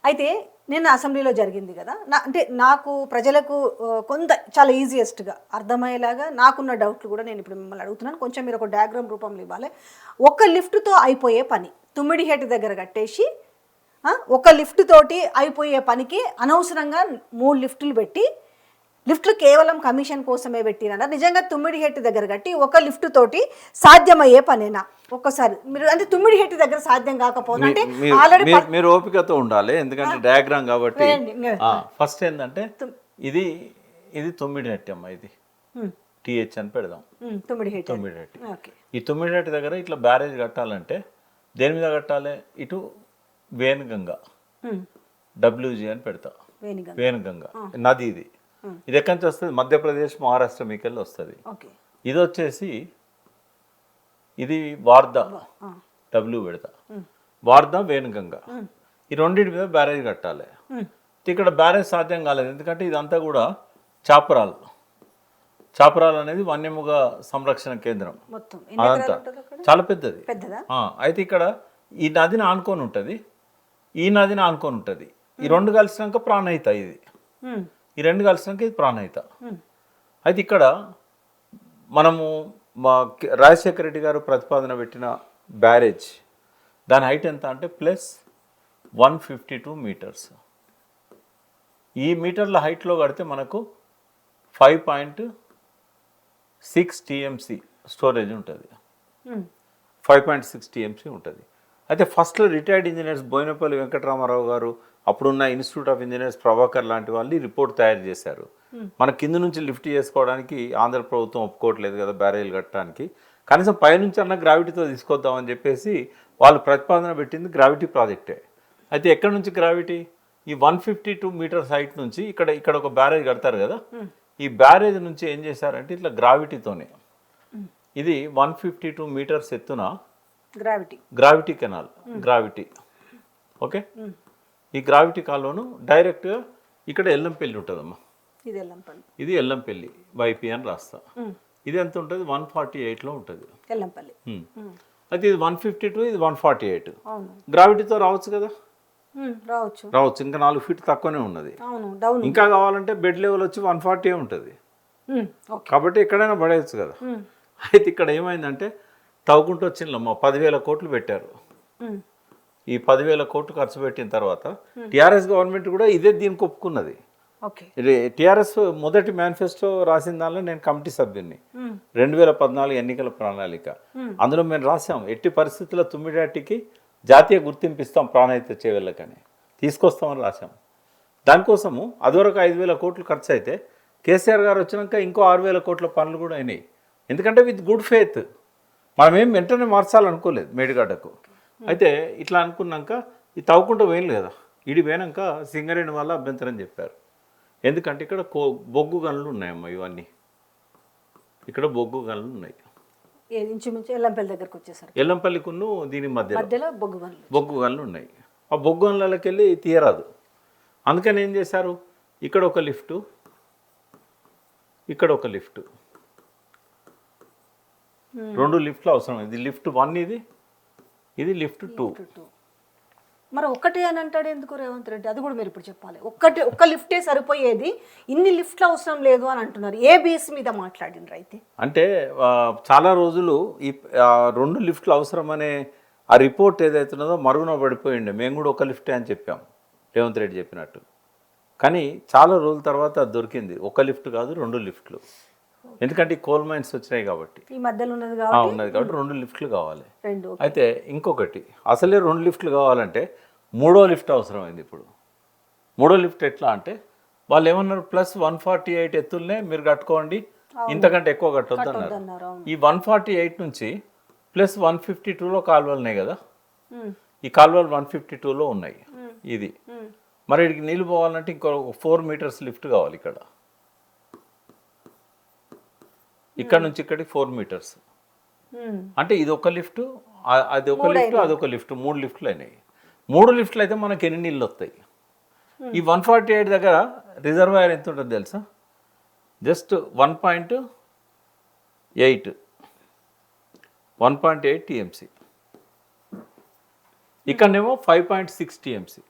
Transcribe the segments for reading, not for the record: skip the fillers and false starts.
అయితే నిన్న అసెంబ్లీలో జరిగింది కదా, అంటే నాకు ప్రజలకు కొంత చాలా ఈజియెస్ట్గా అర్థమయ్యేలాగా నాకున్న డౌట్లు కూడా నేను ఇప్పుడు మిమ్మల్ని అడుగుతున్నాను. కొంచెం మీరు ఒక డయాగ్రామ్ రూపంలో ఇవ్వాలి. ఒక లిఫ్ట్తో అయిపోయే పని తుమ్మిడిహేటి దగ్గర కట్టేసి ఒక లిఫ్ట్ తోటి అయిపోయే పనికి అనవసరంగా 3 లిఫ్టులు పెట్టి, లిఫ్ట్లు కేవలం కమిషన్ కోసమే పెట్టిరన్న నిజంగా తుమ్మిడిహేటి దగ్గర కట్టి ఒక లిఫ్ట్ తోటి సాధ్యమయ్యే పనేనా? ఒక్కసారి మీరు అంటే తుమ్మిడిహేటి దగ్గర సాధ్యం కాకపోతే అంటే ఆల్రెడీ మీరు ఓపికతో ఉండాలి, ఎందుకంటే డయాగ్రామ్ కాబట్టి. ఫస్ట్ ఏంటంటే ఇది ఇది తుమ్మిడిహెట్టి అమ్మ, ఇది టిహెచ్ అని పెడదాం. తుమ్మిడిహెట్టి. ఈ తుమ్మిడిహెట్టి దగ్గర ఇట్లా బ్యారేజ్ కట్టాలంటే దేని మీద కట్టాలి? ఇటు వేణుగంగ, డబ్ల్యూజీ అని పెడతా. వేణుగంగ నది ఇది. ఇది ఎక్కడి నుంచి వస్తుంది? మధ్యప్రదేశ్, మహారాష్ట్ర మీకెళ్ళి వస్తుంది. ఇది వచ్చేసి ఇది వార్దా, డబ్ల్యూ పెడతా. వార్దా, వేణుగంగ, ఈ రెండింటి మీద బ్యారేజ్ కట్టాలి. ఇక్కడ బ్యారేజ్ సాధ్యం కాలేదు, ఎందుకంటే ఇదంతా కూడా చాపరాల్. చాపరాల్ అనేది వన్యముగ సంరక్షణ కేంద్రం. అదంతా చాలా పెద్దది. అయితే ఇక్కడ ఈ నదిని ఆనుకొని ఉంటుంది, ఈ నదిని ఆనుకొని ఉంటుంది. ఈ రెండు కలిసినాక ప్రాణహిత. ఈ రెండు కలిసినాక ఇది ప్రాణహిత. అయితే ఇక్కడ మనము మా రాజశేఖర రెడ్డి గారు ప్రతిపాదన పెట్టిన బ్యారేజ్ దాని హైట్ ఎంత అంటే +152 మీటర్స్. ఈ మీటర్ల హైట్లో కడితే మనకు 5.6 టీఎంసీ స్టోరేజ్ ఉంటుంది. 5.6 టీఎంసీ ఉంటుంది. అయితే ఫస్ట్లో రిటైర్డ్ ఇంజనీర్స్ బోయినపల్లి వెంకటరామారావు గారు, అప్పుడున్న ఇన్స్టిట్యూట్ ఆఫ్ ఇంజనీర్స్ ప్రభాకర్ లాంటి వాళ్ళు ఈ రిపోర్ట్ తయారు చేశారు. మన కింద నుంచి లిఫ్ట్ చేసుకోవడానికి ఆంధ్ర ప్రభుత్వం ఒప్పుకోవట్లేదు కదా బ్యారేజ్ కట్టడానికి, కనీసం పైనుంచి అన్న గ్రావిటీతో తీసుకొద్దామని చెప్పేసి వాళ్ళు ప్రతిపాదన పెట్టింది గ్రావిటీ ప్రాజెక్టే. అయితే ఎక్కడి నుంచి గ్రావిటీ? ఈ 152 మీటర్స్ హైట్ నుంచి ఇక్కడ ఒక బ్యారేజ్ కడతారు కదా, ఈ బ్యారేజ్ నుంచి ఏం చేశారంటే ఇట్లా గ్రావిటీతోనే, ఇది 152 మీటర్స్ ఎత్తున గ్రావిటీ కెనాల్, గ్రావిటీ. ఓకే, ఈ గ్రావిటీ కాలువను డైరెక్ట్గా ఇక్కడ ఎల్లంపల్లి ఉంటుందమ్మా. ఇది ఎల్లంపల్లి వైపీ అని రాస్తా. ఇది ఎంత ఉంటుంది? 148లో ఉంటుంది ఎల్లంపల్లి. అయితే ఇది 152, ఇది 148. గ్రావిటీతో రావచ్చు కదా? రావచ్చు. ఇంకా 4 ఫీట్ తక్కువనే ఉన్నది. ఇంకా కావాలంటే బెడ్ లెవెల్ వచ్చి 140 ఉంటుంది. కాబట్టి ఎక్కడైనా పడేయచ్చు కదా. అయితే ఇక్కడ ఏమైందంటే తవ్వుకుంటూ వచ్చిందమ్మా, 10,000 కోట్లు పెట్టారు. ఈ 10,000 కోట్లు ఖర్చు పెట్టిన తర్వాత టీఆర్ఎస్ గవర్నమెంట్ కూడా ఇదే దీనికి ఒప్పుకున్నది. టీఆర్ఎస్ మొదటి మేనిఫెస్టో రాసిన దానిలో నేను కమిటీ సభ్యుని, 2014 ఎన్నికల ప్రణాళిక. అందులో మేము రాసాం, ఎట్టి పరిస్థితుల్లో తుమ్మిడిహట్టికి జాతీయ గుర్తింపు ఇస్తాం ప్రాణహిత చేవెళ్ళకని, తీసుకొస్తామని రాసాం. దానికోసము అదివరకు 5,000 కోట్లు ఖర్చు అయితే కేసీఆర్ గారు వచ్చినాక ఇంకో 6,000 కోట్ల పనులు కూడా అయినాయి. ఎందుకంటే విత్ గుడ్ ఫెయిత్, మనమేం వెంటనే మార్చాలనుకోలేదు మేడిగడ్డకు. అయితే ఇట్లా అనుకున్నాక ఈ తవ్వుకుంటూ వేయలేదు కదా, ఇడి పోయినాక సింగరేణి వల్ల అభ్యంతరం చెప్పారు. ఎందుకంటే ఇక్కడ బొగ్గు గనులు ఉన్నాయమ్మా, ఇవన్నీ ఇక్కడ బొగ్గు గనులు ఉన్నాయి. ఎల్లంపల్లికును దీని మధ్యలో బొగ్గు గనులు ఉన్నాయి. ఆ బొగ్గు గనులకి వెళ్ళి తీయరాదు. అందుకని ఏం చేశారు, ఇక్కడ ఒక లిఫ్టు, ఇక్కడ ఒక లిఫ్టు, 2 లిఫ్ట్లు అవసరం. ఇది లిఫ్ట్ 1, ఇది లిఫ్ట్ 2. మరి ఒక్కటే అని అంటాడు ఎందుకు రేవంత్ రెడ్డి? అది కూడా మీరు ఇప్పుడు చెప్పాలి. ఒక్క లిఫ్టే సరిపోయేది, ఇన్ని లిఫ్ట్లు అవసరం లేదు అని అంటున్నారు. ఏ బేస్ మీద మాట్లాడినరు? అయితే అంటే చాలా రోజులు ఈ 2 లిఫ్ట్లు అవసరం అనే ఆ రిపోర్ట్ ఏదైతున్నదో మరుగున పడిపోయిండే. మేము కూడా ఒక లిఫ్టే అని చెప్పాం, రేవంత్ రెడ్డి చెప్పినట్టు. కానీ చాలా రోజుల తర్వాత అది దొరికింది, ఒక లిఫ్ట్ కాదు 2 లిఫ్ట్లు. ఎందుకంటే ఈ కోల్ మైన్స్ వచ్చినాయి కాబట్టి, ఈ మధ్యలో ఉన్నది కాబట్టి 2 లిఫ్ట్లు కావాలి. అయితే ఇంకొకటి, అసలే 2 లిఫ్ట్లు కావాలంటే 3వ లిఫ్ట్ అవసరమైంది. ఇప్పుడు 3వ లిఫ్ట్ ఎట్లా అంటే వాళ్ళు ఏమన్నారు, +148 ఎత్తులనే మీరు కట్టుకోండి, ఇంతకంటే ఎక్కువ కట్టొద్దు అన్నారు. ఈ 148 నుంచి +152లో కాలువలు ఉన్నాయి కదా, ఈ కాలువలు 152లో ఉన్నాయి. ఇది మరి ఇక్కడికి నీళ్ళు పోవాలంటే ఇంకో 4 మీటర్స్ లిఫ్ట్ కావాలి. ఇక్కడ నుంచి ఇక్కడికి 4 మీటర్స్. అంటే ఇది ఒక లిఫ్ట్, అది ఒక లిఫ్ట్, అదొక లిఫ్ట్, 3 లిఫ్ట్లు అయినాయి. 3 లిఫ్ట్లు అయితే మనకి ఎన్ని నీళ్ళు వస్తాయి? ఈ 148 దగ్గర రిజర్వాయర్ ఎంత ఉంటుంది తెలుసా? Just 1.8 TMC. ఇక్కడనేమో 5.6 టీఎంసీ.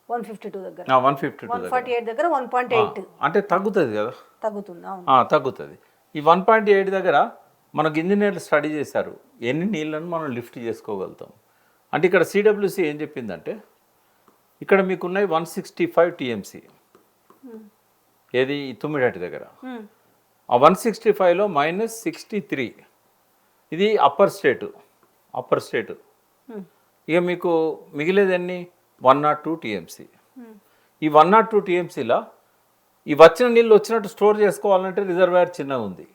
152 దగ్గర 152 దగ్గర 148 దగ్గర 1.8 అంటే తగ్గుతుంది కదా, తగ్గుతుంది. అవును. తగ్గుతుంది. ఈ 1.8 దగ్గర మనకు ఇంజనీర్లు స్టడీ చేశారు ఎన్ని నీళ్ళను మనం లిఫ్ట్ చేసుకోగలుగుతాం అంటే. ఇక్కడ సిడబ్ల్యూసి ఏం చెప్పిందంటే ఇక్కడ మీకున్నాయి 165 టీఎంసీ, ఏది తుమ్మిడటి దగ్గర. ఆ 165లో -63 ఇది అప్పర్ స్టేటు. ఇక మీకు మిగిలేదన్నీ 102 టీఎంసీ. ఈ 102 టీఎంసీలో ఈ వచ్చిన నీళ్ళు వచ్చినట్టు స్టోర్ చేసుకోవాలంటే రిజర్వాయర్ చిన్నగా ఉంది,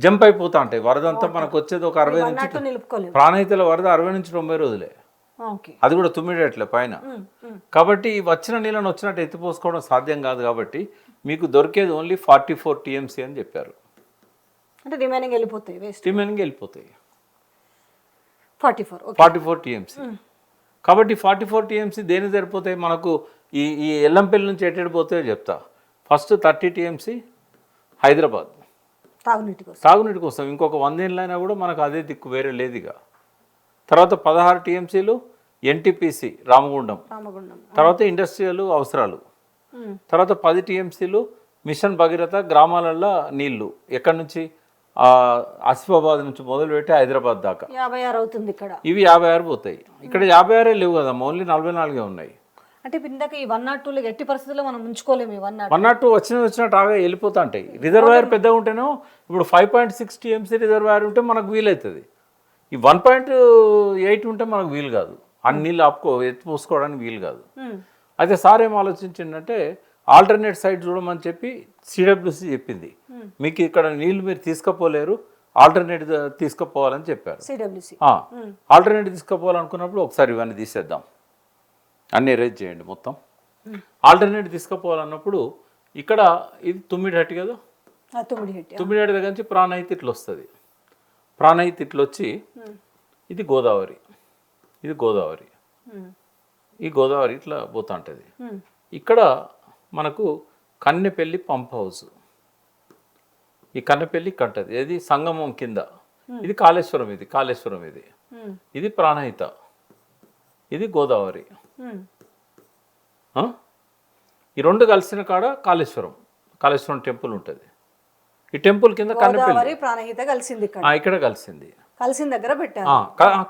జంప్ అయిపోతా ఉంటాయి. వరద అంతా మనకు వచ్చేది ఒక 60 నుంచి, నిలుపుకోలేము. ప్రాణహితల వరద 60 నుంచి 90 రోజులే, ఓకే. అది కూడా తుమ్మిడట్లే పైన. కాబట్టి ఈ వచ్చిన నీళ్ళని వచ్చినట్టు ఎత్తిపోసుకోవడం సాధ్యం కాదు. కాబట్టి మీకు దొరికేది ఓన్లీ 44 టీఎంసీ అని చెప్పారు. అంటే రిమైనింగ్ వెళ్ళిపోతాయి, వేస్ట్ రిమైనింగ్ వెళ్ళిపోతాయి 44 టీఎంసీ. కాబట్టి 44 టీఎంసీ దేని సరిపోతాయి మనకు? ఈ ఎల్లంపల్లి నుంచి ఎటు పోతాయో చెప్తా. ఫస్ట్ 30 టీఎంసీ హైదరాబాద్ తాగునీటి కోసం, ఇంకొక 100 ఏళ్ళైనా కూడా మనకు అదే దిక్కు వేరే లేదుగా. తర్వాత 16 టీఎంసీలు ఎన్టీపీసీ రామగుండం, తర్వాత ఇండస్ట్రియల్ అవసరాలు. తర్వాత 10 టీఎంసీలు మిషన్ భగీరథ గ్రామాలలో నీళ్లు, ఎక్కడి నుంచి ఆసిఫాబాద్ నుంచి మొదలుపెట్టి హైదరాబాద్ దాకా 56 అవుతుంది ఇక్కడ. ఇవి 56 పోతాయి. ఇక్కడ 56 లేవు కదా, ఓన్లీ 44 ఉన్నాయి. అంటే ఇందాక ఈ 102 ఎట్టి పరిస్థితుల్లో మనం ఉంచుకోలేము. 102 వచ్చినట్టు ఆగా వెళ్ళిపోతా ఉంటాయి. రిజర్వాయర్ పెద్దగా ఉంటేనో ఇప్పుడు 5.6 టీఎంసీ రిజర్వాయర్ ఉంటే మనకు వీలవుతుంది. ఈ 1.8 ఉంటే మనకు వీలు కాదు, అన్ని నీళ్ళు ఎత్తిపోసుకోవడానికి వీలు కాదు. అయితే సార్ ఏం ఆలోచించిందంటే ఆల్టర్నేట్ సైడ్ చూడమని చెప్పి సిడబ్ల్యూసి చెప్పింది. మీకు ఇక్కడ నీళ్లు మీరు తీసుకుపోలేరు, ఆల్టర్నేట్ తీసుకుపోవాలని చెప్పారు. ఆల్టర్నేట్ తీసుకుపోవాలనుకున్నప్పుడు ఒకసారి ఇవన్నీ తీసేద్దాం, అన్ని అరేంజ్ చేయండి మొత్తం. ఆల్టర్నేట్ తీసుకుపోవాలన్నప్పుడు ఇక్కడ ఇది తుమ్మిడిహట్టి కదా, తుమ్మిడిహట్టి దగ్గర నుంచి ప్రాణహిత ఇట్లా వస్తుంది. ప్రాణహిత ఇట్లా వచ్చి ఇది గోదావరి, ఇది గోదావరి, ఈ గోదావరి ఇట్లా పోతా ఉంటుంది. ఇక్కడ మనకు కన్నెపల్లి పంప్ హౌస్, ఈ కన్నెపల్లి కట్టది, ఇది సంగమం కింద, ఇది కాళేశ్వరం, ఇది కాళేశ్వరం, ఇది ప్రాణహిత, ఇది గోదావరి. ఈ రెండు కలిసిన కాడ కాళేశ్వరం టెంపుల్ ఉంటుంది. ఈ టెంపుల్ కింద కన్నెపల్లి ప్రాణహిత కలిసింది, ఇక్కడ కలిసింది, కలిసిన దగ్గర పెట్టారు.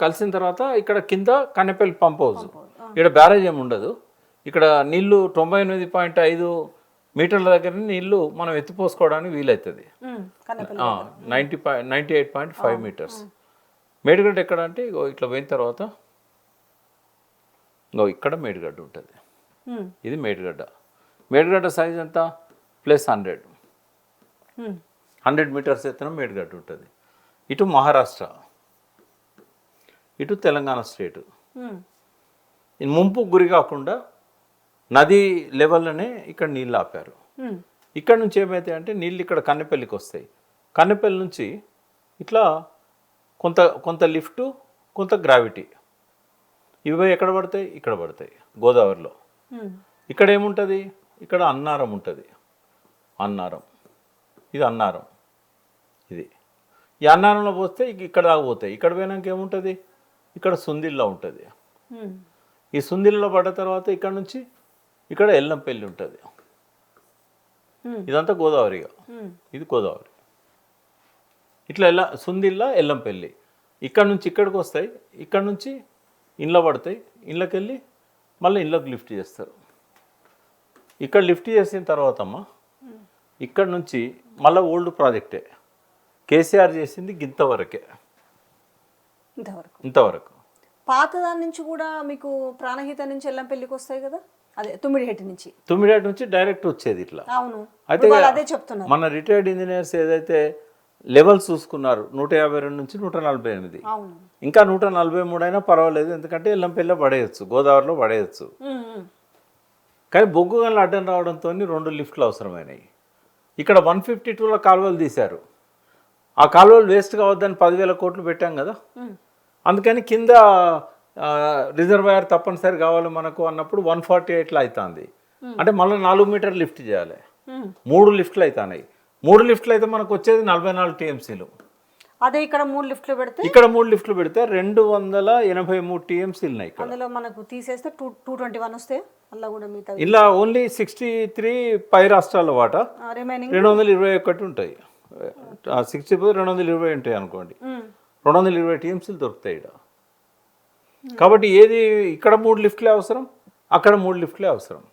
కలిసిన తర్వాత ఇక్కడ కింద కన్నెపల్లి పంప్ హౌస్. ఇక్కడ బ్యారేజ్ ఏమి ఉండదు. ఇక్కడ నీళ్లు 98.5 మీటర్ల దగ్గర నీళ్లు మనం ఎత్తిపోసుకోవడానికి వీలవుతుంది. 98.5 మీటర్స్. మేడిగడ్డ ఎక్కడ అంటే ఇట్లా పోయిన తర్వాత ఇక్కడ మేడిగడ్డ ఉంటుంది. ఇది మేడిగడ్డ సైజ్ ఎంత +100 మీటర్స్ ఎత్తున మేడిగడ్డ ఉంటుంది. ఇటు మహారాష్ట్ర, ఇటు తెలంగాణ స్టేటు. ముంపు గురి కాకుండా నది లెవెల్లోనే ఇక్కడ నీళ్ళు ఆపారు. ఇక్కడ నుంచి ఏమైతే అంటే నీళ్ళు ఇక్కడ కన్నెపల్లికి వస్తాయి. కన్నెపల్లి నుంచి ఇట్లా కొంత లిఫ్ట్, కొంత గ్రావిటీ, ఇవి ఎక్కడ పడతాయి? ఇక్కడ పడతాయి గోదావరిలో. ఇక్కడ ఏముంటుంది? ఇక్కడ అన్నారం ఉంటుంది. ఇది అన్నారం. ఈ అన్నారంలో పోస్తే ఇక్కడ దాకా పోతాయి. ఇక్కడ పోయినాక ఏముంటుంది? ఇక్కడ సుందిల్లా ఉంటుంది. ఈ సుందిల్లో పడ్డ తర్వాత ఇక్కడ నుంచి ఇక్కడ ఎల్లంపల్లి ఉంటుంది. ఇదంతా గోదావరిగా, ఇది గోదావరి. ఇట్లా సుందిల్లా ఎల్లంపల్లి. ఇక్కడ నుంచి ఇక్కడికి వస్తాయి, ఇక్కడ నుంచి ఇండ్ల పడతాయి, ఇండ్లకి వెళ్ళి మళ్ళీ ఇండ్లకు లిఫ్ట్ చేస్తారు. ఇక్కడ లిఫ్ట్ చేసిన తర్వాత అమ్మ ఇక్కడ నుంచి మళ్ళీ ఓల్డ్ ప్రాజెక్టే, కేసీఆర్ చేసింది ఇంతవరకే, ఇంతవరకు. పాత దాని నుంచి కూడా మీకు ప్రాణహిత నుంచి ఎల్లంపల్లికి వస్తాయి కదా, అదే తుమ్మిడిహట్టి నుంచి డైరెక్ట్ వచ్చేది ఇట్లా. అవును. అయితే అదే చెప్తున్నారు మన రిటైర్డ్ ఇంజనీర్స్ ఏదైతే లెవెల్స్ చూసుకున్నారు 152 నుంచి 148, ఇంకా 143 అయినా పర్వాలేదు, ఎందుకంటే ఎల్లంపల్లిలో పడేయచ్చు, గోదావరిలో పడేయచ్చు. కానీ బొగ్గు గనులు అడ్డం రావడంతో 2 లిఫ్ట్లు అవసరమైనాయి. ఇక్కడ 152లో కాలువలు తీశారు. ఆ కాలువలు వేస్ట్ కావద్దని 10,000 కోట్లు పెట్టాం కదా, అందుకని కింద రిజర్వాయర్ తప్పనిసరి కావాలి మనకు అన్నప్పుడు 148లో అవుతుంది. అంటే మళ్ళీ 4 మీటర్లు లిఫ్ట్ చేయాలి. 3 లిఫ్ట్లు అవుతున్నాయి. 3 లిఫ్ట్లు అయితే మనకు వచ్చేది 44 టీఎంసీలు. అదే ఇక్కడ 3 లిఫ్ట్లు పెడితే ఇక్కడ 3 లిఫ్ట్లు పెడితే 283 టీఎంసీలు ఉన్నాయి ఇక్కడ. అందులో మనకు తీసేస్తే 221 వస్తే అలా కూడా మిగతా ఇలా ఓన్లీ 63 పై రాష్ట్రాల వాటా రిమైనింగ్ 221 ఉంటాయి. 64 220 ఉంటాయి అనుకోండి. 220 టీఎంసీలు దొరుకుతాయి ఇక్కడ. కాబట్టి ఏది ఇక్కడ 3 లిఫ్ట్లే అవసరం, అక్కడ 3 లిఫ్ట్లే అవసరం.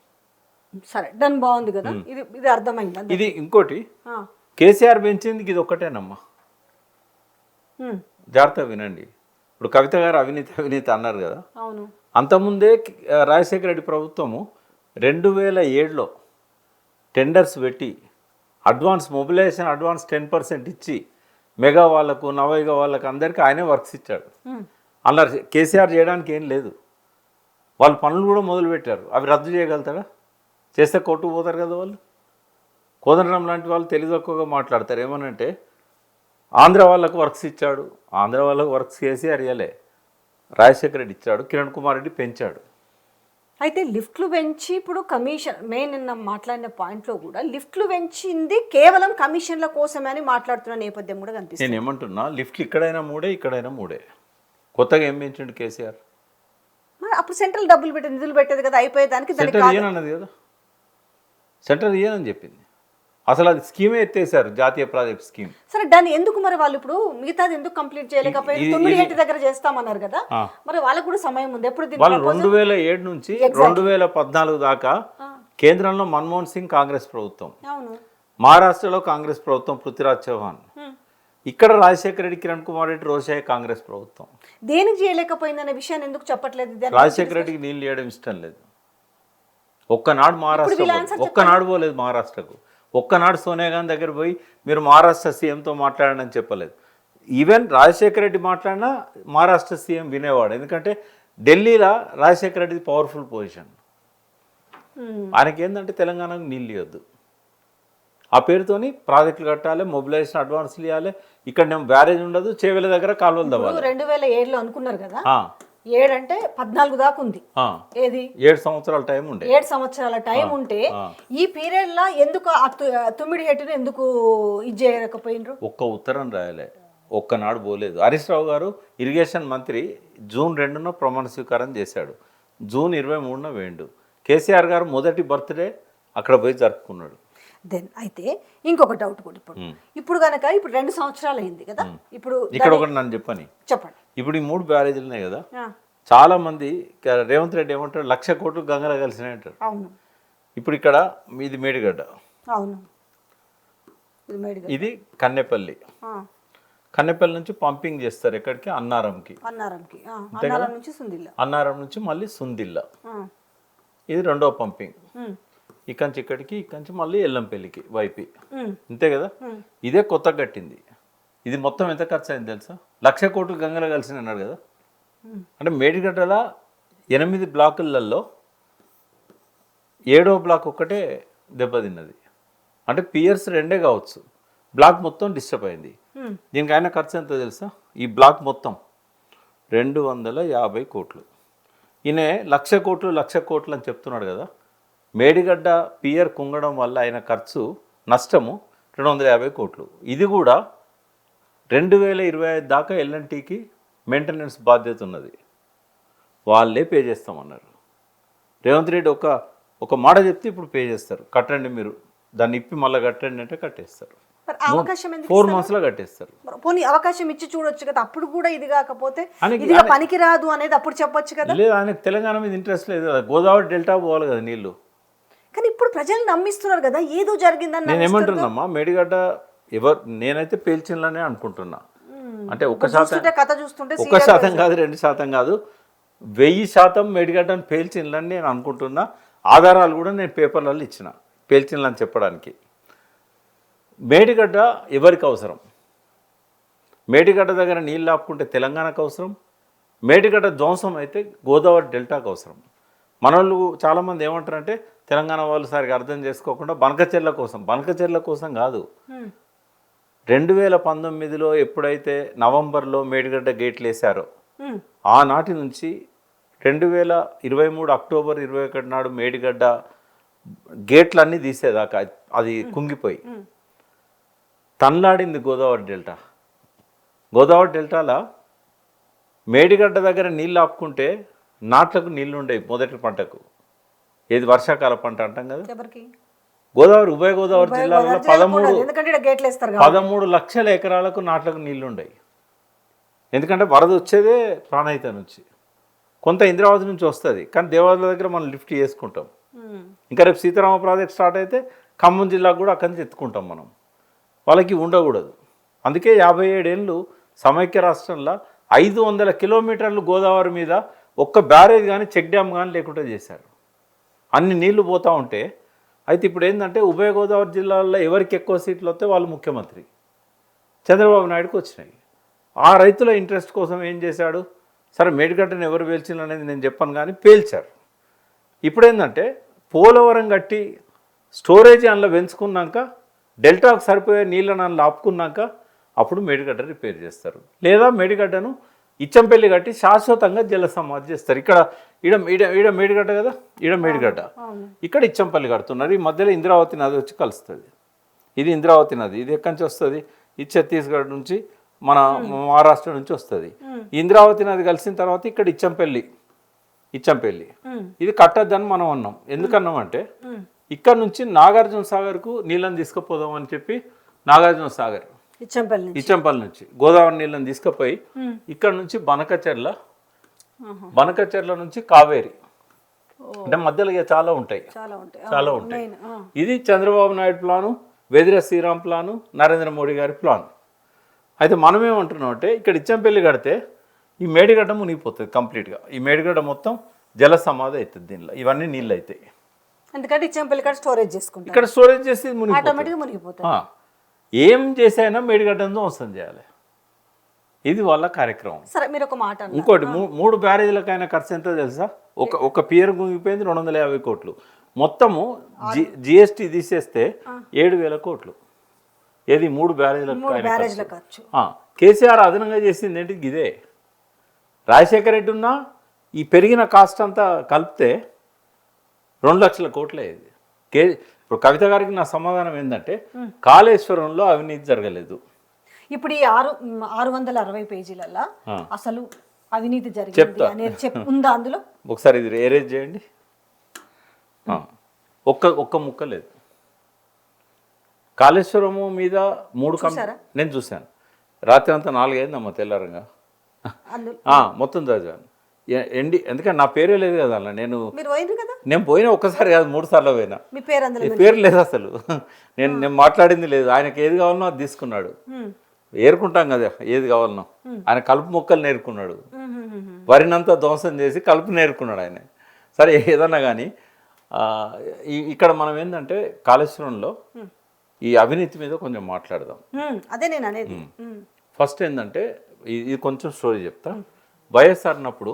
సరే డన్, బాగుంది కదా, ఇది ఇది అర్థమైంది. ఇది ఇంకోటి కేసీఆర్ పెంచింది ఇది ఒక్కటేనమ్మా, జాగ్రత్త వినండి. ఇప్పుడు కవిత గారు అవినీతి అవినీతి అన్నారు కదా, అవును. అంతకుముందే రాజశేఖర రెడ్డి ప్రభుత్వము 2007లో టెండర్స్ పెట్టి అడ్వాన్స్ మొబిలైజేషన్ అడ్వాన్స్ 10% ఇచ్చి మెగా వాళ్ళకు నవయుగ వాళ్ళకు అందరికీ ఆయనే వర్క్స్ ఇచ్చాడు. అలా కేసీఆర్ చేయడానికి ఏం లేదు. వాళ్ళు పనులు కూడా మొదలుపెట్టారు. అవి రద్దు చేయగలుగుతారా? చేస్తే కోర్టుకు పోతారు కదా వాళ్ళు. కోదండరాం లాంటి వాళ్ళు తెలియదక్కువగా మాట్లాడతారు. ఏమనంటే ఆంధ్ర వాళ్ళకు వర్క్స్ ఇచ్చాడు, ఆంధ్ర వాళ్ళకు వర్క్స్ కేసీఆర్ ఇవ్వలే, రాజశేఖర రెడ్డి ఇచ్చాడు, కిరణ్ కుమార్ రెడ్డి పెంచాడు. అయితే లిఫ్ట్లు పెంచి ఇప్పుడు కమిషన్ మెయిన్ నిన్న మాట్లాడిన పాయింట్లో కూడా లిఫ్ట్లు పెంచింది కేవలం కమిషన్ల కోసమే అని మాట్లాడుతున్న నేపథ్యం కూడా కనిపిస్తుంది. నేను ఏమంటున్నా, లిఫ్ట్లు ఇక్కడైనా 3 ఇక్కడైనా 3. కొత్తగా ఏం పెంచండి కేసీఆర్? మరి అప్పుడు సెంట్రల్ డబ్బులు పెట్టి నిధులు పెట్టేది కదా, అయిపోయేదానికి సెంటర్ ఇయ్యనన్నది కదా, సెంటర్ ఇయ్యనని చెప్పింది. అసలు అది స్కీమే ఎత్తేసారు, జాతీయ ప్రాజెక్ట్ స్కీమ్. సరే దాన్ని ఎందుకు మరి వాళ్ళు ఇప్పుడు మిగతాది ఎందుకు కంప్లీట్ చేయలేకపోయారు? 9 ఏటి దగ్గర చేస్తామన్నారు కదా, మరి వాళ్ళకు కూడా సమయం ఉంది. ఎప్పుడు వాళ్ళు 2007 నుంచి 2014 దాకా కేంద్రంలో మన్మోహన్ సింగ్ కాంగ్రెస్ ప్రభుత్వం, అవును, మహారాష్ట్రలో కాంగ్రెస్ ప్రభుత్వం పృథ్వీరాజ్ చౌహాన్, ఇక్కడ రాజశేఖర రెడ్డి కిరణ్ కుమార్ రెడ్డి రోషయ్య కాంగ్రెస్ ప్రభుత్వం. దేనికి చేయలేకపోయిందనే విషయాన్ని ఎందుకు చెప్పట్లేదు? రాజశేఖర రెడ్డికి నీళ్ళు ఇవ్వడం ఇష్టం లేదు. ఒక్కనాడు మహారాష్ట్ర ఒక్కనాడు పోలేదు మహారాష్ట్రకు, ఒక్కనాడు సోనియా గాంధీ దగ్గర పోయి మీరు మహారాష్ట్ర సీఎంతో మాట్లాడండి అని చెప్పలేదు. ఈవెన్ రాజశేఖర రెడ్డి మాట్లాడినా మహారాష్ట్ర సీఎం వినేవాడు, ఎందుకంటే ఢిల్లీలో రాజశేఖర రెడ్డిది పవర్ఫుల్ పొజిషన్. ఆయనకి ఏంటంటే తెలంగాణకు నీళ్ళు ఇవ్వద్దు, ఆ పేరుతోని ప్రాజెక్టులు కట్టాలి, మొబిలైజేషన్ అడ్వాన్స్లు ఇవ్వాలి, ఇక్కడ బ్యారేజ్ ఉండదు, చేవెల దగ్గర కాలువలు తవ్వాలి. 2007లో అనుకున్నారు కదా, 7 అంటే 14 దాకా ఉంది. ఏది 7 సంవత్సరాల టైం ఉండే, 7 సంవత్సరాల టైం ఉంటే ఈ పీరియడ్ లా ఎందుకు తుమ్మిడి హెట్టును ఎందుకు ఇది చేయలేకపోయినరు? ఒక్క ఉత్తరం రాయలే, ఒక్కనాడు పోలేదు. హరీష్ రావు గారు ఇరిగేషన్ మంత్రి జూన్ 2న ప్రమాణ స్వీకారం చేశాడు, జూన్ 23న వేయండు. కేసీఆర్ గారు మొదటి బర్త్డే అక్కడ పోయి జరుపుకున్నాడు. దెన్ అయితే ఇంకొక డౌట్ కూడా ఇప్పుడు కనుక ఇప్పుడు 2 సంవత్సరాలు అయింది కదా, ఇప్పుడు ఇక్కడ ఒకటి నన్ను చెప్పండి. ఇప్పుడు ఈ 3 బ్యారేజీలు ఉన్నాయి కదా, చాలా మంది రేవంత్ రెడ్డి ఏమంటారు, 1,00,000 కోట్లు గంగలో కలిసినాయి అంటారు. అవును, ఇప్పుడు ఇక్కడ ఇది మేడిగడ్డ, అవును, ఇది కన్నెపల్లి, కన్నెపల్లి నుంచి పంపింగ్ చేస్తారు ఎక్కడికి, అన్నారంకి, అన్నారం నుంచి మళ్ళీ సుందిల్ల, ఇది రెండో పంపింగ్. ఇక్కడి ఇక్కడికి, ఇక్కడి మళ్ళీ ఎల్లంపల్లికి వైపి, అంతే కదా. ఇదే కొత్తగా కట్టింది. ఇది మొత్తం ఎంత ఖర్చు అయింది తెలుసా? 1,00,000 కోట్లు గంగలో కలిసి అన్నాడు కదా. అంటే మేడిగడ్డల 8 బ్లాకులలో 7వ బ్లాక్ ఒక్కటే దెబ్బతిన్నది. అంటే పియర్స్ 2 కావచ్చు, బ్లాక్ మొత్తం డిస్టర్బ్ అయింది. దీనికి అయినా ఖర్చు ఎంత తెలుసా? ఈ బ్లాక్ మొత్తం 250 కోట్లు. ఈయన 1,00,000 కోట్లు 1,00,000 కోట్లు అని చెప్తున్నాడు కదా. మేడిగడ్డ పియర్ కుంగడం వల్ల అయిన ఖర్చు నష్టము 250 కోట్లు. ఇది కూడా 2025 దాకా ఎల్ఎన్టీకి మెయింటెనెన్స్ బాధ్యత ఉన్నది, వాళ్ళే పే చేస్తామన్నారు. రేవంత్ రెడ్డి ఒక మాట చెప్తే ఇప్పుడు పే చేస్తారు, కట్టండి మీరు, దాన్ని ఇప్పి మళ్ళీ కట్టండి అంటే కట్టేస్తారు. 4 monthsలో కట్టేస్తారు. పోనీ అవకాశం ఇచ్చి చూడొచ్చు కదా, అప్పుడు కూడా ఇది కాకపోతే పనికిరాదు అనేది అప్పుడు చెప్పొచ్చు కదా. లేదు, ఆయనకు తెలంగాణ మీద ఇంట్రెస్ట్ లేదు కదా, గోదావరి డెల్టా పోవాలి కదా నీళ్ళు. కానీ ఇప్పుడు ప్రజలు నమ్మిస్తున్నారు కదా ఏదో జరిగిందని. నేను ఏమంటున్నామ్మా, మేడిగడ్డ నేనైతే పేల్చిననే అనుకుంటున్నా. అంటే 1% కాదు, 2% కాదు, 1000% మేడిగడ్డను పేల్చినని నేను అనుకుంటున్నా. ఆధారాలు కూడా నేను పేపర్లలో ఇచ్చిన పేల్చినని చెప్పడానికి. మేడిగడ్డ ఎవరికి అవసరం? మేడిగడ్డ దగ్గర నీళ్ళు ఆపుకుంటే తెలంగాణకు అవసరం, మేడిగడ్డ ధ్వంసం అయితే గోదావరి డెల్టాకు అవసరం. మనోళ్ళు చాలామంది ఏమంటారంటే తెలంగాణ వాళ్ళు సరిగా అర్థం చేసుకోకుండా బనకచెర్ల కోసం కాదు. 2019లో ఎప్పుడైతే నవంబర్లో మేడిగడ్డ గేట్లు వేశారో ఆనాటి నుంచి 2023 అక్టోబర్ 21 నాడు మేడిగడ్డ గేట్లన్నీ తీసేదాకా అది కుంగిపోయి తన్లాడింది గోదావరి డెల్టా. గోదావరి డెల్టాలో మేడిగడ్డ దగ్గర నీళ్ళు ఆపుకుంటే నాట్లకు నీళ్లు ఉండేవి మొదటి పంటకు. ఏది వర్షాకాల పంట అంటాం కదా. ఎవరికి? గోదావరి ఉభయ గోదావరి జిల్లాలో ఎందుకంటే ఇక్కడ గేట్లు వేస్తారు 13 లక్షల ఎకరాలకు నాట్లకు నీళ్లు ఉండేవి. ఎందుకంటే వరద వచ్చేదే ప్రాణహిత నుంచి, కొంత ఇంద్రావతి నుంచి వస్తుంది, కానీ దేవాదుల దగ్గర మనం లిఫ్ట్ చేసుకుంటాం. ఇంకా రేపు సీతారామ ప్రాజెక్ట్ స్టార్ట్ అయితే ఖమ్మం జిల్లాకు కూడా అక్కడి నుంచి ఎత్తుకుంటాం మనం. వాళ్ళకి ఉండకూడదు. అందుకే 57 ఏళ్ళు సమైక్య రాష్ట్రంలో 500 కిలోమీటర్లు గోదావరి మీద ఒక్క బ్యారేజ్ కానీ చెక్ డ్యామ్ కానీ లేకుండా చేశారు. అన్ని నీళ్లు పోతూ ఉంటే. అయితే ఇప్పుడు ఏంటంటే ఉభయ గోదావరి జిల్లాల్లో ఎవరికి ఎక్కువ సీట్లు వస్తే వాళ్ళు ముఖ్యమంత్రి. చంద్రబాబు నాయుడుకి వచ్చినాయి. ఆ రైతుల ఇంట్రెస్ట్ కోసం ఏం చేశాడు, సరే మేడిగడ్డను ఎవరు పేల్చిండ్రు అనేది నేను చెప్పాను, కానీ పేల్చారు. ఇప్పుడు ఏంటంటే పోలవరం కట్టి స్టోరేజ్ అందులో పెంచుకున్నాక డెల్టాకు సరిపోయే నీళ్ళని అందులో ఆపుకున్నాక అప్పుడు మేడిగడ్డ రిపేర్ చేస్తారు. లేదా మేడిగడ్డను ఇచ్చంపల్లి కట్టి శాశ్వతంగా జల సమాధి చేస్తారు. ఇక్కడ ఈడ ఈడ ఈడ మేడిగడ్డ కదా, ఈడ మేడిగడ్డ, ఇక్కడ ఇచ్చంపల్లి కడుతున్నారు. ఈ మధ్యలో ఇంద్రావతి నది వచ్చి కలుస్తుంది. ఇది ఇంద్రావతి నది. ఇది ఎక్కడి నుంచి వస్తుంది? ఇది ఛత్తీస్గఢ్ నుంచి, మన మహారాష్ట్ర నుంచి వస్తుంది. ఇంద్రావతి నది కలిసిన తర్వాత ఇక్కడ ఇచ్చంపల్లి ఇది కట్టద్దని మనం అన్నాం. ఎందుకన్నాం అంటే ఇక్కడ నుంచి నాగార్జున సాగర్కు నీళ్ళని తీసుకుపోదాం అని చెప్పి నాగార్జున సాగర్ ఇచ్చంపల్లి నుంచి గోదావరి నీళ్ళని తీసుకుపోయి ఇక్కడ నుంచి బనకచెర్ల నుంచి కావేరి, అంటే మధ్యలో ఇక చాలా ఉంటాయి. ఇది చంద్రబాబు నాయుడు ప్లాను, వెదిర శ్రీరామ్ ప్లాను, నరేంద్ర మోడీ గారి ప్లాన్. అయితే మనం ఏమంటున్నాం అంటే ఇక్కడ ఇచ్చంపల్లి కడితే ఈ మేడిగడ్డ మునిగిపోతుంది కంప్లీట్గా. ఈ మేడిగడ్డ మొత్తం జల సమాధి అవుతుంది దీనిలో, ఇవన్నీ నీళ్ళు అవుతాయి. ఎందుకంటే ఇచ్చంపల్లి స్టోరేజ్ చేసుకుంటాం, ఇక్కడ స్టోరేజ్ చేసి మునిగిపోతుంది. ఏం చేసైనా మేడిగడ్డను ధ్వంసం చేయాలి. ఇది వాళ్ళ కార్యక్రమం. సరే, మీరు ఒక మాట ఇంకోటి 3 బ్యారేజీలకైనా ఖర్చు ఎంతో తెలుసా? ఒక పియర్ మునిగిపోయింది 250 కోట్లు. మొత్తము జిఎస్టీ తీసేస్తే 7,000 కోట్లు. ఏది 3 బ్యారేజీల ఖర్చు. కేసీఆర్ అదనంగా చేసింది ఏంటి? ఇదే. రాజశేఖర రెడ్డి ఉన్న ఈ పెరిగిన కాస్ట్ అంతా కలిపితే 2 లక్షల కోట్లే. ఇది ఇప్పుడు కవిత గారికి నా సమాధానం ఏంటంటే కాళేశ్వరంలో అవినీతి జరగలేదు. ఇప్పుడు ఈ 660 పేజీలలో అసలు అవినీతి జరిగింది అనేది ఉందా అందులో? ఒకసారి ఇది రేరేజ్ చేయండి. ఒక్క ముక్క లేదు. కాళేశ్వరము మీద 3 నేను చూశాను. రాత్రి అంతా 4 అయిందమ్మా తెల్లారంగా. మొత్తం చదివాను. ఎందుకంటే నా పేరే లేదు కదా అలా. నేను పోయినా ఒక్కసారి కాదు 3 సార్లు పోయినా. పేరు లేదు అసలు. నేను మాట్లాడింది లేదు. ఆయనకి ఏది కావాలనో అది తీసుకున్నాడు. ఏరుకుంటాం కదా ఏది కావాలనో. ఆయన కలుపు మొక్కలు నేర్చుకున్నాడు. వరినంతా ధ్వంసం చేసి కలుపు నేర్చుకున్నాడు ఆయన. సరే ఏదన్నా కానీ ఇక్కడ మనం ఏంటంటే కాళేశ్వరంలో ఈ అవినీతి మీద కొంచెం మాట్లాడదాం. అదే నేను అనేది. ఫస్ట్ ఏంటంటే ఇది కొంచెం స్టోరీ చెప్తా. వైఎస్ఆర్ అన్నప్పుడు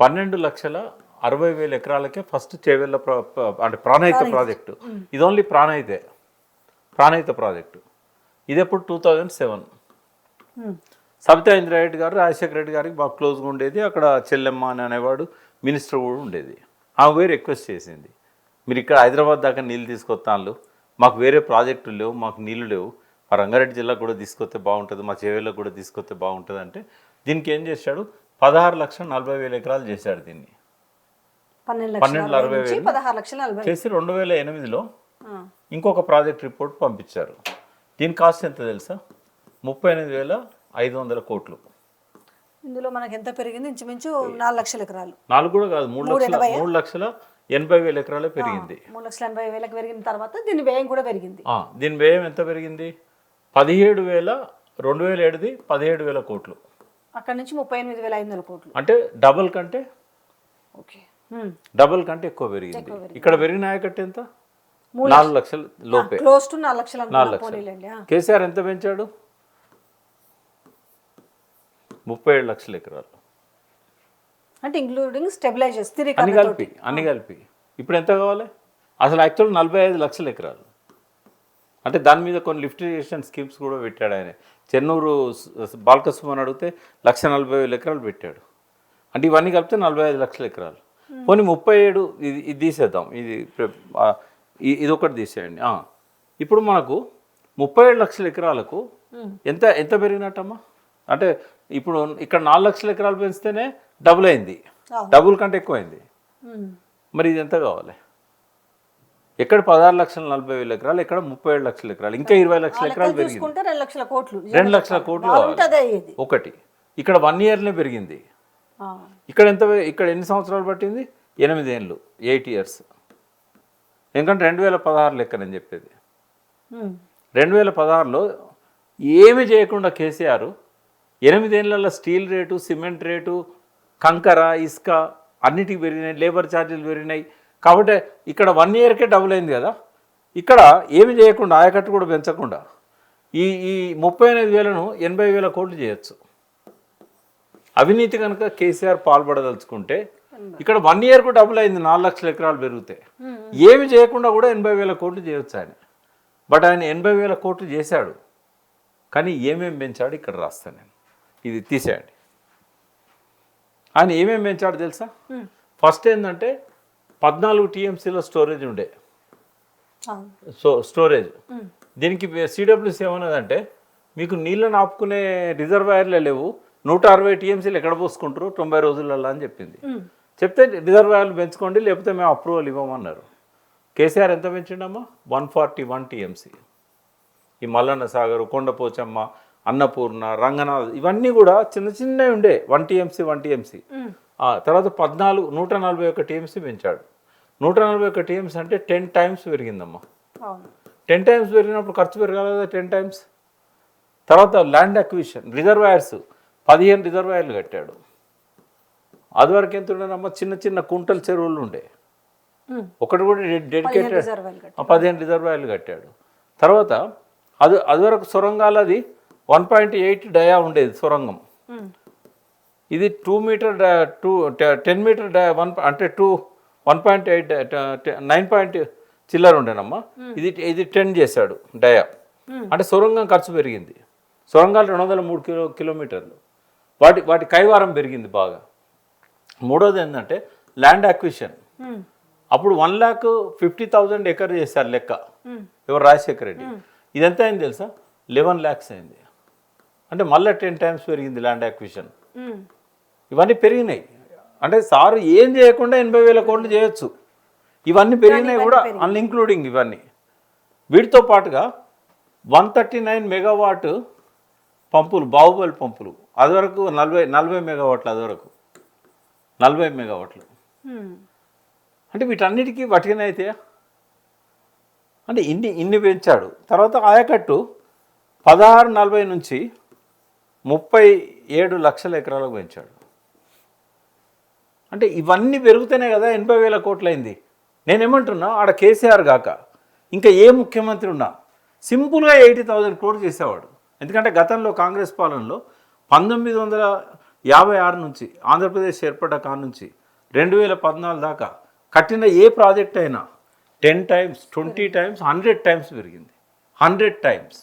12,60,60,000 ఎకరాలకే ఫస్ట్ చేవెళ్ళ అంటే ప్రాణహిత ప్రాజెక్టు. ఇది ఓన్లీ ప్రాణహిత ప్రాజెక్టు. ఇది ఎప్పుడు 2007. సబితా ఇంద్రారెడ్డి గారు రాజశేఖర రెడ్డి గారికి బాగా క్లోజ్గా ఉండేది. అక్కడ చెల్లెమ్మ అని అనేవాడు మినిస్టర్ కూడా ఉండేది. ఆమె వేరే రిక్వెస్ట్ చేసింది, మీరు ఇక్కడ హైదరాబాద్ దాకా నీళ్ళు తీసుకొస్తాను, మాకు వేరే ప్రాజెక్టులు లేవు, మాకు నీళ్ళు లేవు, మా రంగారెడ్డి జిల్లాకు కూడా తీసుకొస్తే బాగుంటుంది, మా చేవేళ్ళకు కూడా తీసుకొస్తే బాగుంటుంది అంటే దీనికి ఏం చేశాడు? 16,40,000 ఎకరాలు చేశాడు. దీన్ని 12,60,000 చేసి 2008లో ఇంకొక ప్రాజెక్ట్ రిపోర్ట్ పంపించారు. దీని కాస్ట్ ఎంత తెలుసా? 38,500 కోట్లు. ఇందులో మనకి ఎంత పెరిగింది? ఇంచుమించు 4 లక్షల ఎకరాలు. 4 కూడా కాదు, 3,80,000 ఎకరాలే పెరిగింది. 3,80,000 పెరిగిన తర్వాత దీని వ్యయం కూడా పెరిగింది. దీని వ్యయం ఎంత పెరిగింది? 2007ది 17,000 కోట్లు. అక్కడ నుంచి 38,500 కోట్లు. అంటే డబల్ కంటే ఎక్కువ పెరిగింది. ఇక్కడ పెరిగిన ఆయకట్టు ఎంత? 4 లక్షల లోపే. క్లోజ్ టు 4 లక్షలు. కేసీఆర్ ఎంత పెంచాడు? 37 లక్షల ఎకరాలు. అంటే ఇంక్లూడింగ్ స్టెబిలైజర్స్ అన్ని కలిపి ఇప్పుడు ఎంత కావాలి? అసలు యాక్చువల్ 45 లక్షల ఎకరాలు. అంటే దాని మీద కొన్ని లిఫ్ట్ ఇరిగేషన్ స్కీమ్స్ కూడా పెట్టాడు ఆయన. చెన్నూరు బాలకసుమని అడిగితే 1,40,000 ఎకరాలు పెట్టాడు. అంటే ఇవన్నీ కలిపితే 45 లక్షల ఎకరాలు. పోనీ 37 ఇది తీసేద్దాం, ఇది ఒకటి తీసేయండి. ఇప్పుడు మనకు 37 లక్షల ఎకరాలకు ఎంత ఎంత పెరిగినట్టమ్మా? అంటే ఇప్పుడు ఇక్కడ 4 లక్షల ఎకరాలు పెంచితేనే డబుల్ అయింది, డబుల్ కంటే ఎక్కువైంది. మరి ఇది ఎంత కావాలి? ఎక్కడ 16,40,000 ఎకరాలు, ఇక్కడ 37 లక్షల ఎకరాలు, ఇంకా 20 లక్షల ఎకరాలు పెరిగింది. 2 లక్షల కోట్లు 2 లక్షల కోట్లు కావాలి ఒకటి. ఇక్కడ 1 ఇయర్నే పెరిగింది. ఇక్కడ ఎంత, ఇక్కడ ఎన్ని సంవత్సరాలు పట్టింది? 8 ఏళ్ళు, 8 ఇయర్స్. ఎందుకంటే 2016 లెక్క నేను చెప్పేది. 2016లో ఏమి చేయకుండా కేసీఆర్ 8 ఏళ్లలో స్టీల్ రేటు, సిమెంట్ రేటు, కంకర, ఇసుక అన్నిటికి పెరిగినాయి, లేబర్ ఛార్జీలు పెరిగినాయి. కాబట్టి ఇక్కడ 1 ఇయర్కే డబుల్ అయింది కదా. ఇక్కడ ఏమి చేయకుండా, ఆయకట్టు కూడా పెంచకుండా ఈ 35,000ను 80,000 కోట్లు చేయొచ్చు. అవినీతి కనుక కేసీఆర్ పాల్పడదలుచుకుంటే ఇక్కడ 1 ఇయర్కు డబుల్ అయింది, 4 లక్షల ఎకరాలు పెరిగితే. ఏమి చేయకుండా కూడా 80,000 కోట్లు చేయొచ్చు ఆయన. బట్ ఆయన 80,000 కోట్లు చేశాడు. కానీ ఏమేమి పెంచాడు ఇక్కడ రాస్తాను నేను, ఇది తీసేయండి. ఆయన ఏమేమి పెంచాడు తెలుసా? ఫస్ట్ ఏంటంటే 14 టీఎంసీలో స్టోరేజ్ ఉండే. స్టోరేజ్ దీనికి సిడబ్ల్యూసీ ఏమన్నదంటే, మీకు నీళ్ళని ఆపుకునే రిజర్వాయర్లే లేవు, 160 టీఎంసీలు ఎక్కడ పోసుకుంటారు 90 రోజులలో అని చెప్పింది. చెప్తే రిజర్వాయర్లు పెంచుకోండి, లేకపోతే మేము అప్రూవల్ ఇవ్వమన్నారు. కేసీఆర్ ఎంత పెంచిండమ్మా? 141 టీఎంసీ. ఈ మల్లన్న సాగర్, కొండపోచమ్మ, అన్నపూర్ణ, రంగనాథ్ ఇవన్నీ కూడా చిన్న చిన్నవి ఉండే, 1 టీఎంసీ. తర్వాత 141 టీఎంసీ పెంచాడు. 141 టీఎంసీ అంటే 10 టైమ్స్ పెరిగిందమ్మా. 10 టైమ్స్ పెరిగినప్పుడు ఖర్చు పెరగాలి కదా 10 టైమ్స్. తర్వాత ల్యాండ్ అక్విజిషన్, రిజర్వాయర్స్ 15 రిజర్వాయర్లు కట్టాడు. అది వరకు ఎంత ఉండేనమ్మా? చిన్న చిన్న కుంటల చెరువులు ఉండే, ఒకటి కూడా డెడికేటెడ్ 15 రిజర్వాయర్లు కట్టాడు. తర్వాత అది వరకు సొరంగాలు అది 1.8 డయా ఉండేది సొరంగం. ఇది 2 మీటర్ 10 మీటర్ అంటే 1.8 9 చిల్లర ఉండేనమ్మా. ఇది 10 చేశాడు డయా. అంటే సొరంగం ఖర్చు పెరిగింది. సొరంగాలు 203 కిలోమీటర్లు. వాటి కైవారం పెరిగింది బాగా. మూడోది ఏంటంటే ల్యాండ్ అక్విజిషన్. అప్పుడు 1,50,000 ఎకర్ చేశారు లెక్క, ఎవరు? రాజశేఖర రెడ్డి. ఇదంతా అయింది తెలుసా? 11 lakhs అయింది. అంటే మళ్ళీ 10 టైమ్స్ పెరిగింది ల్యాండ్ అక్విజిషన్. ఇవన్నీ పెరిగినాయి. అంటే సారు ఏం చేయకుండా 80,000 కోట్లు చేయొచ్చు. ఇవన్నీ పెరిగినాయి కూడా, అన్ఇంక్లూడింగ్ ఇవన్నీ. వీటితో పాటుగా 139 మెగావాట్ పంపులు, బాహుబలి పంపులు, అది వరకు 40 మెగావాట్లు, అది వరకు 40 మెగావాట్లు. అంటే వీటన్నిటికీ వటికనే అయితే అంటే ఇన్ని పెంచాడు. తర్వాత ఆయకట్టు 1640 నుంచి 37 లక్షల ఎకరాలకు పెంచాడు. అంటే ఇవన్నీ పెరుగుతూనే కదా 80,000 కోట్లు అయింది. నేనేమంటున్నా, ఆడ కేసీఆర్ కాక ఇంకా ఏ ముఖ్యమంత్రి ఉన్నా సింపుల్గా 80,000 కోట్లు చేసేవాడు. ఎందుకంటే గతంలో కాంగ్రెస్ పాలనలో 1956 నుంచి ఆంధ్రప్రదేశ్ ఏర్పడ్డ కాడ నుంచి 2014 దాకా కట్టిన ఏ ప్రాజెక్ట్ అయినా 10 టైమ్స్, 20 టైమ్స్, 100 టైమ్స్ పెరిగింది. 100 టైమ్స్.